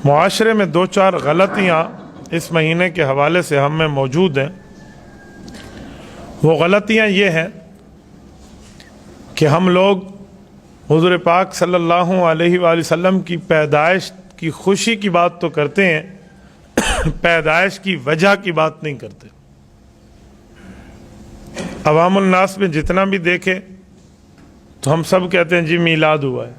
معاشرے میں دو چار غلطیاں اس مہینے کے حوالے سے ہم میں موجود ہیں۔ وہ غلطیاں یہ ہیں کہ ہم لوگ حضور پاک صلی اللہ علیہ وآلہ وسلم کی پیدائش کی خوشی کی بات تو کرتے ہیں، پیدائش کی وجہ کی بات نہیں کرتے۔ عوام الناس میں جتنا بھی دیکھے تو ہم سب کہتے ہیں جی میلاد ہوا ہے،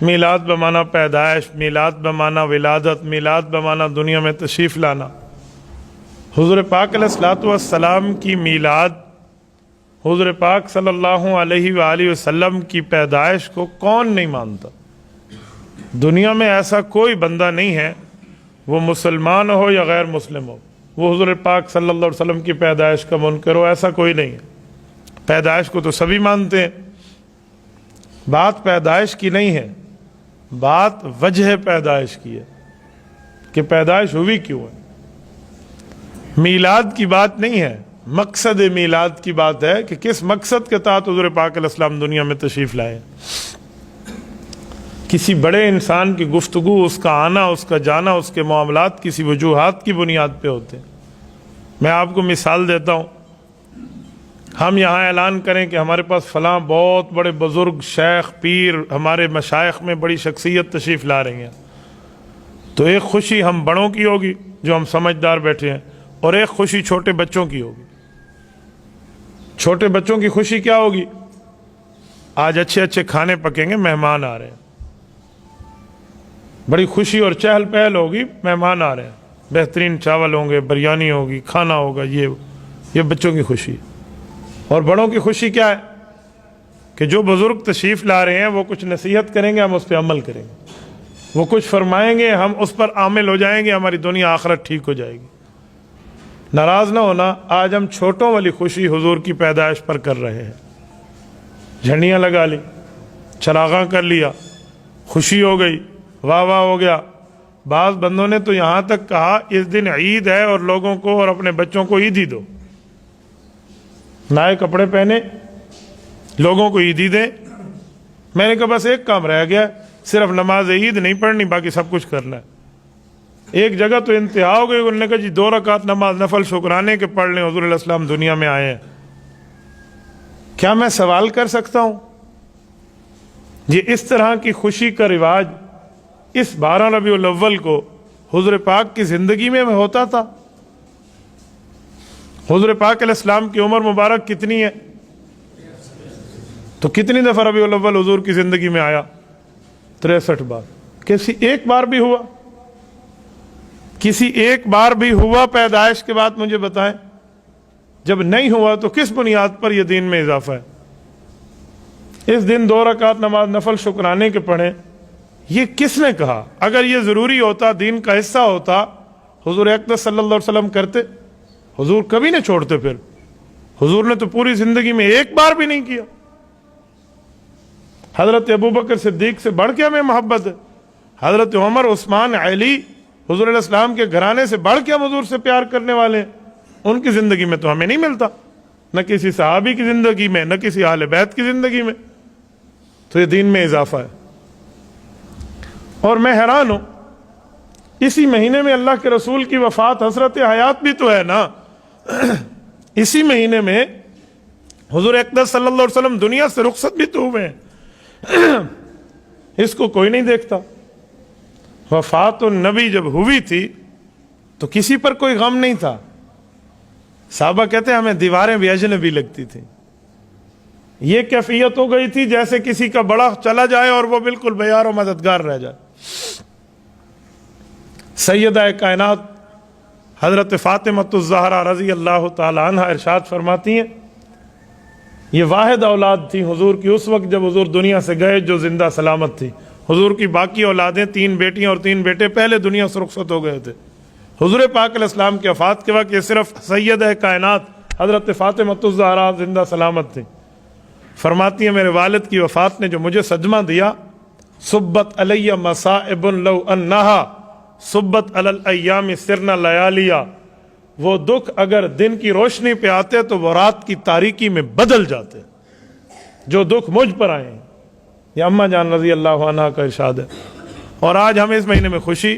میلاد بمانا پیدائش، میلاد بمانا ولادت، میلاد بمانا دنیا میں تشریف لانا۔ حضور پاک علیہ الصلوۃ والسلام کی میلاد، حضور پاک صلی اللہ علیہ وآلہ وسلم کی پیدائش کو کون نہیں مانتا؟ دنیا میں ایسا کوئی بندہ نہیں ہے، وہ مسلمان ہو یا غیر مسلم ہو، وہ حضور پاک صلی اللہ علیہ وسلم کی پیدائش کا منکر ہو، ایسا کوئی نہیں ہے۔ پیدائش کو تو سبھی مانتے ہیں۔ بات پیدائش کی نہیں ہے، بات وجہ پیدائش کی ہے کہ پیدائش ہوئی کیوں ہے۔ میلاد کی بات نہیں ہے، مقصد میلاد کی بات ہے کہ کس مقصد کے تحت حضور پاک علیہ السلام دنیا میں تشریف لائے۔ کسی بڑے انسان کی گفتگو، اس کا آنا، اس کا جانا، اس کے معاملات کسی وجوہات کی بنیاد پہ ہوتے ہیں۔ میں آپ کو مثال دیتا ہوں، ہم یہاں اعلان کریں کہ ہمارے پاس فلاں بہت بڑے بزرگ شیخ پیر ہمارے مشائخ میں بڑی شخصیت تشریف لا رہی ہیں، تو ایک خوشی ہم بڑوں کی ہوگی جو ہم سمجھدار بیٹھے ہیں، اور ایک خوشی چھوٹے بچوں کی ہوگی۔ چھوٹے بچوں کی خوشی کیا ہوگی؟ آج اچھے اچھے کھانے پکیں گے، مہمان آ رہے ہیں، بڑی خوشی اور چہل پہل ہوگی، مہمان آ رہے ہیں، بہترین چاول ہوں گے، بریانی ہوگی، کھانا ہوگا، یہ بچوں کی خوشی۔ اور بڑوں کی خوشی کیا ہے کہ جو بزرگ تشریف لا رہے ہیں وہ کچھ نصیحت کریں گے، ہم اس پہ عمل کریں گے، وہ کچھ فرمائیں گے، ہم اس پر عامل ہو جائیں گے، ہماری دنیا آخرت ٹھیک ہو جائے گی۔ ناراض نہ ہونا، آج ہم چھوٹوں والی خوشی حضور کی پیدائش پر کر رہے ہیں، جھنڈیاں لگا لی، چراغاں کر لیا، خوشی ہو گئی، واہ واہ ہو گیا۔ بعض بندوں نے تو یہاں تک کہا اس دن عید ہے اور لوگوں کو اور اپنے بچوں کو عید ہی دو، نئے کپڑے پہنے، لوگوں کو عید ہی دیں۔ میں نے کہا بس ایک کام رہ گیا، صرف نماز عید نہیں پڑھنی، باقی سب کچھ کرنا ہے۔ ایک جگہ تو انتہا ہو گئی، انہوں نے کہا جی 2 رکعت نماز نفل شکرانے کے پڑھ لیں، حضور علیہ السلام دنیا میں آئے ہیں۔ کیا میں سوال کر سکتا ہوں، یہ اس طرح کی خوشی کا رواج اس 12 ربیع الاول کو حضور پاک کی زندگی میں ہوتا تھا؟ حضور پاک علیہ السلام کی عمر مبارک کتنی ہے؟ تو کتنی دفعہ ربیع الاول حضور کی زندگی میں آیا؟ 63 بار۔ کسی ایک بار بھی ہوا؟ کسی ایک بار بھی ہوا پیدائش کے بعد مجھے بتائیں؟ جب نہیں ہوا تو کس بنیاد پر یہ دین میں اضافہ ہے؟ اس دن 2 رکعت نماز نفل شکرانے کے پڑھیں، یہ کس نے کہا؟ اگر یہ ضروری ہوتا، دین کا حصہ ہوتا، حضور اقدس صلی اللہ علیہ وسلم کرتے؟ حضور کبھی نہ چھوڑتے۔ پھر حضور نے تو پوری زندگی میں ایک بار بھی نہیں کیا۔ حضرت ابوبکر صدیق سے بڑھ کے ہمیں محبت ہے، حضرت عمر، عثمان، علی، حضور علیہ السلام کے گھرانے سے بڑھ کے ہم حضور سے پیار کرنے والے ہیں۔ ان کی زندگی میں تو ہمیں نہیں ملتا، نہ کسی صحابی کی زندگی میں، نہ کسی اہل بیت کی زندگی میں۔ تو یہ دین میں اضافہ ہے۔ اور میں حیران ہوں، اسی مہینے میں اللہ کے رسول کی وفات، حسرت حیات بھی تو ہے نا۔ اسی مہینے میں حضور اقدس صلی اللہ علیہ وسلم دنیا سے رخصت بھی تو ہوئے ہیں، اس کو کوئی نہیں دیکھتا۔ وفات النبی جب ہوئی تھی تو کسی پر کوئی غم نہیں تھا۔ صحابہ کہتے ہیں ہمیں دیواریں بھی اجنبی لگتی تھیں، یہ کیفیت ہو گئی تھی جیسے کسی کا بڑا چلا جائے اور وہ بالکل بیار و مددگار رہ جائے۔ سیدہ کائنات حضرت فاطمۃ الزہرا رضی اللہ تعالی عنہ ارشاد فرماتی ہیں، یہ واحد اولاد تھی حضور کی اس وقت جب حضور دنیا سے گئے جو زندہ سلامت تھی۔ حضور کی باقی اولادیں 3 بیٹیاں اور 3 بیٹے پہلے دنیا سے رخصت ہو گئے تھے۔ حضور پاک علیہ السلام کی وفات کے وقت یہ صرف سیدہ کائنات حضرت فاطمۃ الزہرا زندہ سلامت تھی۔ فرماتی ہیں میرے والد کی وفات نے جو مجھے صدمہ دیا، صبت علی مصائب لو انہا صبت علی الایام سرنا لیالیا، وہ دکھ اگر دن کی روشنی پہ آتے تو وہ رات کی تاریکی میں بدل جاتے۔ جو دکھ مجھ پر آئے ہیں، یہ اماں جان رضی اللہ عنہ کا ارشاد ہے۔ اور آج ہمیں اس مہینے میں خوشی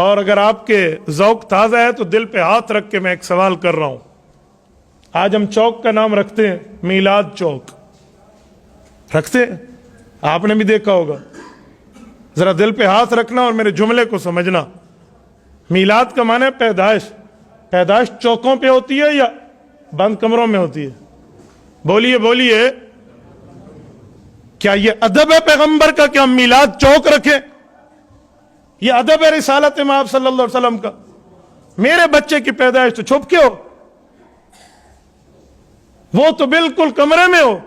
اور اگر آپ کے ذوق تازہ ہے تو دل پہ ہاتھ رکھ کے میں ایک سوال کر رہا ہوں. آج ہم چوک کا نام رکھتے ہیں میلاد چوک رکھتے ہیں, آپ نے بھی دیکھا ہوگا. ذرا دل پہ ہاتھ رکھنا اور میرے جملے کو سمجھنا. میلاد کا معنی ہے پیدائش. پیدائش چوکوں پہ ہوتی ہے یا بند کمروں میں ہوتی ہے؟ بولیے بولیے. کیا یہ ادب ہے پیغمبر کا کہ ہم میلاد چوک رکھیں؟ یہ ادب ہے رسالت مآب صلی اللہ علیہ وسلم کا؟ میرے بچے کی پیدائش تو چھپ کے ہو, وہ تو بالکل کمرے میں ہو,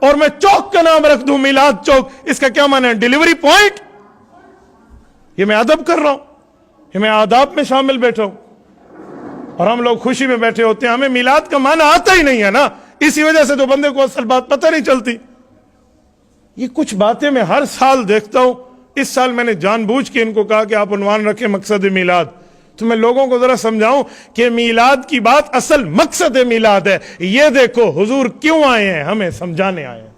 اور میں چوک کا نام رکھ دوں میلاد چوک. اس کا کیا معنی ہے؟ Delivery point. یہ میں ادب کر رہا ہوں, یہ میں آداب میں شامل بیٹھا ہوں, اور ہم لوگ خوشی میں بیٹھے ہوتے ہیں. ہمیں میلاد کا معنی آتا ہی نہیں ہے نا, اسی وجہ سے تو بندے کو اصل بات پتہ نہیں چلتی. یہ کچھ باتیں میں ہر سال دیکھتا ہوں. اس سال میں نے جان بوجھ کے ان کو کہا کہ آپ عنوان رکھیں مقصد میلاد, تو میں لوگوں کو ذرا سمجھاؤں کہ میلاد کی بات اصل مقصد میلاد ہے. یہ دیکھو حضور کیوں آئے ہیں, ہمیں سمجھانے آئے ہیں.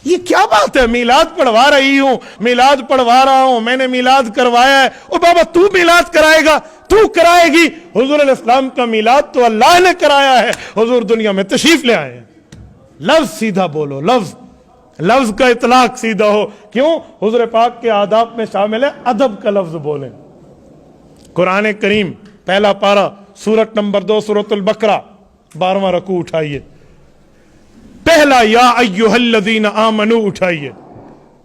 یہ کیا بات ہے؟ میلاد پڑھوا رہی ہوں, میلاد پڑھوا رہا ہوں, میں نے میلاد کروایا ہے. او بابا تو میلاد کرائے گا, تو کرائے گی. حضور علیہ السلام کا میلاد تو اللہ نے کرایا ہے, حضور دنیا میں تشریف لے آئے ہیں. لفظ سیدھا بولو, لفظ کا اطلاق سیدھا ہو. کیوں؟ حضور پاک کے آداب میں شامل ہے ادب کا لفظ بولیں. قرآن کریم پہلا پارہ سورت نمبر 2 سورۃ البقرہ 12واں رکوع اٹھائیے. پہلا یا ایھا الذین آمنو اٹھائیے.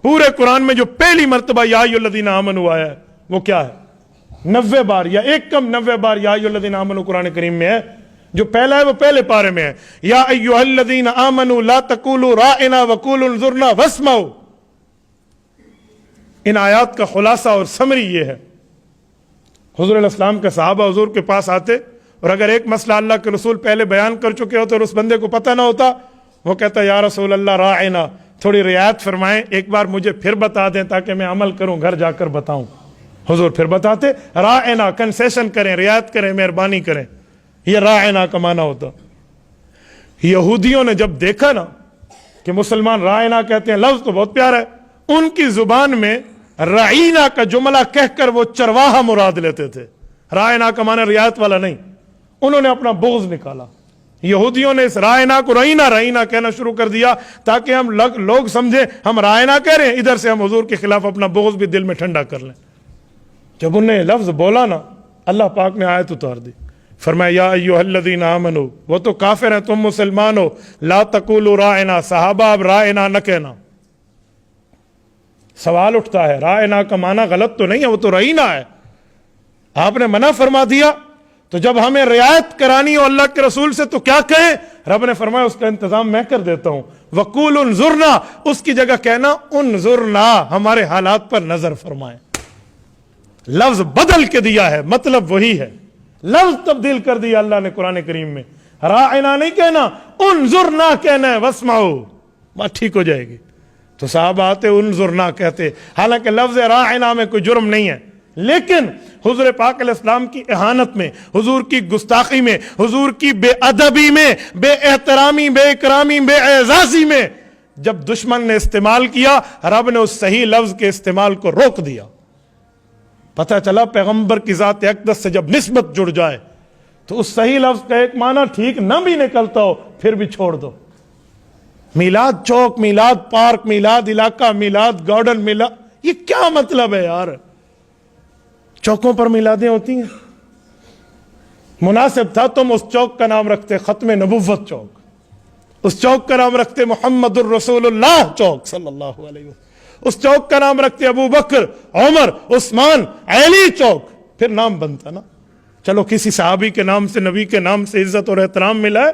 پورے قرآن میں جو پہلی مرتبہ یا ایھا الذین آمنو آیا ہے وہ کیا ہے؟ 90 بار یا ایک کم 90 بار یا ایھا الذین آمنو قرآن کریم میں ہے. جو پہلا ہے وہ پہلے پارے میں ہے, یا ایھا الذین آمنو لا تقولوا راعنا وقولوا انظرنا واسمعوا. ان آیات کا خلاصہ اور سمری یہ ہے. حضور علیہ السلام کے صحابہ حضور کے پاس آتے, اور اگر ایک مسئلہ اللہ کے رسول پہلے بیان کر چکے ہوتے اور اس بندے کو پتہ نہ ہوتا, وہ کہتا یا رسول اللہ راعنا, تھوڑی رعایت فرمائیں, ایک بار مجھے پھر بتا دیں تاکہ میں عمل کروں, گھر جا کر بتاؤں. حضور پھر بتاتے. راعنا کنسیشن کریں, رعایت کریں, مہربانی کریں, یہ راعنا کا معنی ہوتا. یہودیوں نے جب دیکھا نا کہ مسلمان راعنا کہتے ہیں, لفظ تو بہت پیارا ہے, ان کی زبان میں رعینا کا جملہ کہہ کر وہ چرواہا مراد لیتے تھے. راعنا کا معنی رعایت والا نہیں. انہوں نے اپنا بغض نکالا. یہودیوں نے اس رائنا کو رائنا کہنا شروع کر دیا تاکہ ہم لوگ سمجھیں ہم رائنا کہہ رہے ہیں, ادھر سے ہم حضور کے خلاف اپنا بغض بھی دل میں ٹھنڈا کر لیں. جب انہوں نے لفظ بولا نا, اللہ پاک نے آیت اتار دی, فرمایا یا ایھا الذین آمنو, وہ تو کافر ہیں, تم مسلمان ہو, لا تقولوا رائنا, صحابہ اب رائنا نہ کہنا. سوال اٹھتا ہے رائنا کا معنی غلط تو نہیں ہے, وہ تو رائنا ہے, آپ نے منع فرما دیا, تو جب ہمیں رعایت کرانی ہو اللہ کے رسول سے تو کیا کہیں؟ رب نے فرمایا اس کا انتظام میں کر دیتا ہوں. وقول انظرنا, اس کی جگہ کہنا انظرنا, ہمارے حالات پر نظر فرمائیں. لفظ بدل کے دیا ہے, مطلب وہی ہے, لفظ تبدیل کر دیا اللہ نے قرآن کریم میں. راعنا نہیں کہنا, انظرنا کہنا ہے, واسمعوا, بات ٹھیک ہو جائے گی. تو صحابہ آتے انظرنا کہتے, حالانکہ لفظ راعنا میں کوئی جرم نہیں ہے, لیکن حضور پاک علیہ السلام کی اہانت میں, حضور کی گستاخی میں, حضور کی بے ادبی میں, بے احترامی, بے اکرامی, بے اعزازی میں جب دشمن نے استعمال کیا, رب نے اس صحیح لفظ کے استعمال کو روک دیا. پتہ چلا پیغمبر کی ذات اقدس سے جب نسبت جڑ جائے تو اس صحیح لفظ کا ایک معنی ٹھیک نہ بھی نکلتا ہو پھر بھی چھوڑ دو. میلاد چوک, میلاد پارک, میلاد علاقہ, میلاد گارڈن, میلاد, یہ کیا مطلب ہے یار؟ چوکوں پر میلادیں ہوتی ہیں. مناسب تھا تم اس چوک کا نام رکھتے ختم نبوت چوک, اس چوک کا نام رکھتے محمد الرسول اللہ چوک صلی اللہ علیہ وسلم, اس چوک کا نام رکھتے ابو بکر, عمر, عثمان, علی چوک, پھر نام بنتا نا. چلو کسی صحابی کے نام سے, نبی کے نام سے عزت اور احترام ملا ہے,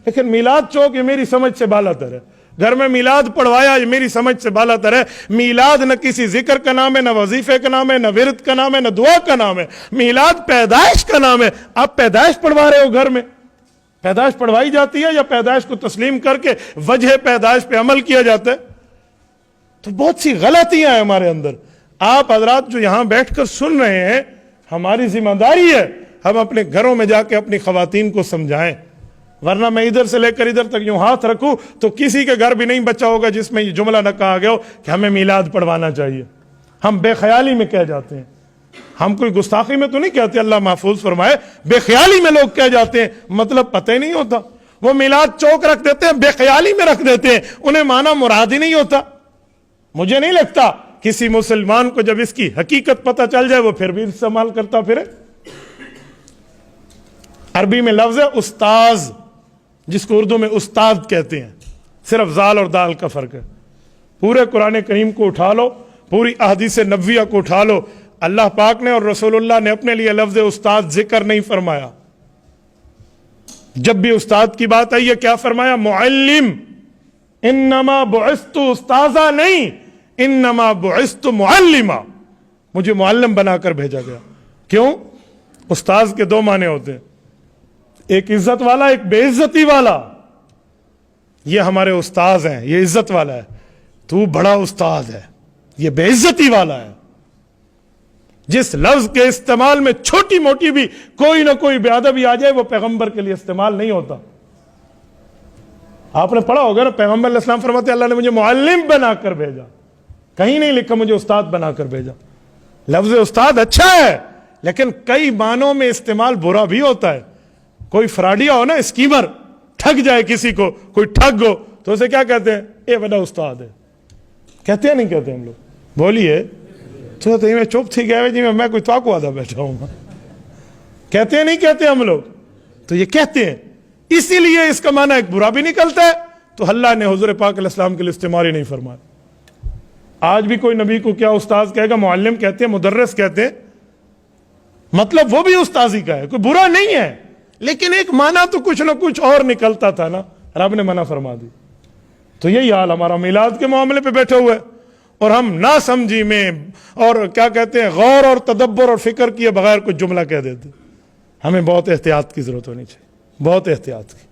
لیکن میلاد چوک یہ میری سمجھ سے بالا تر ہے. گھر میں میلاد پڑھوایا یہ میری سمجھ سے بالا تر ہے. میلاد نہ کسی ذکر کا نام ہے, نہ وظیفے کا نام ہے, نہ ورد کا نام ہے, نہ دعا کا نام ہے. میلاد پیدائش کا نام ہے. آپ پیدائش پڑھوا رہے ہو گھر میں, پیدائش پڑھوائی جاتی ہے یا پیدائش کو تسلیم کر کے وجہ پیدائش پہ عمل کیا جاتا ہے؟ تو بہت سی غلطیاں ہیں ہمارے اندر. آپ حضرات جو یہاں بیٹھ کر سن رہے ہیں, ہماری ذمہ داری ہے ہم اپنے گھروں میں جا کے اپنی خواتین کو سمجھائیں, ورنہ میں ادھر سے لے کر ادھر تک یوں ہاتھ رکھوں تو کسی کے گھر بھی نہیں بچا ہوگا جس میں یہ جملہ نہ کہا گیا ہو کہ ہمیں میلاد پڑھوانا چاہیے. ہم بے خیالی میں کہہ جاتے ہیں. ہم کوئی گستاخی میں تو نہیں کہتے، اللہ محفوظ فرمائے، بے خیالی میں لوگ کہہ جاتے ہیں، مطلب پتہ ہی نہیں ہوتا. وہ میلاد چوک رکھ دیتے ہیں، بے خیالی میں رکھ دیتے ہیں، انہیں معنی مراد ہی نہیں ہوتا. مجھے نہیں لگتا کسی مسلمان کو جب اس کی حقیقت پتہ چل جائے وہ پھر بھی استعمال کرتا پھرے. عربی میں لفظ ہے استاذ، جس کو اردو میں استاد کہتے ہیں، صرف زال اور دال کا فرق ہے. پورے قرآن کریم کو اٹھا لو، پوری احادیث نبویہ کو اٹھا لو، اللہ پاک نے اور رسول اللہ نے اپنے لیے لفظ استاد ذکر نہیں فرمایا. جب بھی استاد کی بات آئی ہے کیا فرمایا؟ معلم. انما بعثت استاذا نہیں، انما بعثت معلما، مجھے معلم بنا کر بھیجا گیا. کیوں؟ استاذ کے دو معنی ہوتے ہیں، ایک عزت والا، ایک بے عزتی والا. یہ ہمارے استاذ ہیں، یہ عزت والا ہے. تو بڑا استاد ہے، یہ بے عزتی والا ہے. جس لفظ کے استعمال میں چھوٹی موٹی بھی کوئی نہ کوئی بے ادبی آ جائے وہ پیغمبر کے لیے استعمال نہیں ہوتا. آپ نے پڑھا ہوگا نا، پیغمبر علیہ السلام فرماتے ہیں اللہ نے مجھے معلم بنا کر بھیجا، کہیں نہیں لکھا مجھے استاد بنا کر بھیجا. لفظ استاد اچھا ہے لیکن کئی معنوں میں استعمال برا بھی ہوتا ہے. کوئی فراڈیا ہو نا، اسکیمر، ٹھگ جائے کسی کو، کوئی ٹھگ ہو تو اسے کیا کہتے ہیں؟ اے بڑا استاد ہے. کہتے ہیں نہیں کہتے ہم لوگ؟ بولیے. تو میں چپ تھی گئے جی میں کوئی تو آدھا بیٹھا ہوں. کہتے ہیں نہیں کہتے ہم لوگ؟ تو یہ کہتے ہیں، اسی لیے اس کا معنی ایک برا بھی نکلتا ہے. تو اللہ نے حضور پاک علیہ السلام کے لیے استعمال ہی نہیں فرمایا. آج بھی کوئی نبی کو کیا استاذ کہے گا؟ معلم کہتے ہیں، مدرس کہتے ہیں، مطلب وہ بھی استاذی کا ہے، کوئی برا نہیں ہے، لیکن ایک معنی تو کچھ نہ کچھ اور نکلتا تھا نا، رب نے منع فرما دی. تو یہی حال ہمارا میلاد کے معاملے پہ بیٹھے ہوئے، اور ہم نہ سمجھی میں اور کیا کہتے ہیں غور اور تدبر اور فکر کیے بغیر کچھ جملہ کہہ دیتے. ہمیں بہت احتیاط کی ضرورت ہونی چاہیے، بہت احتیاط کی.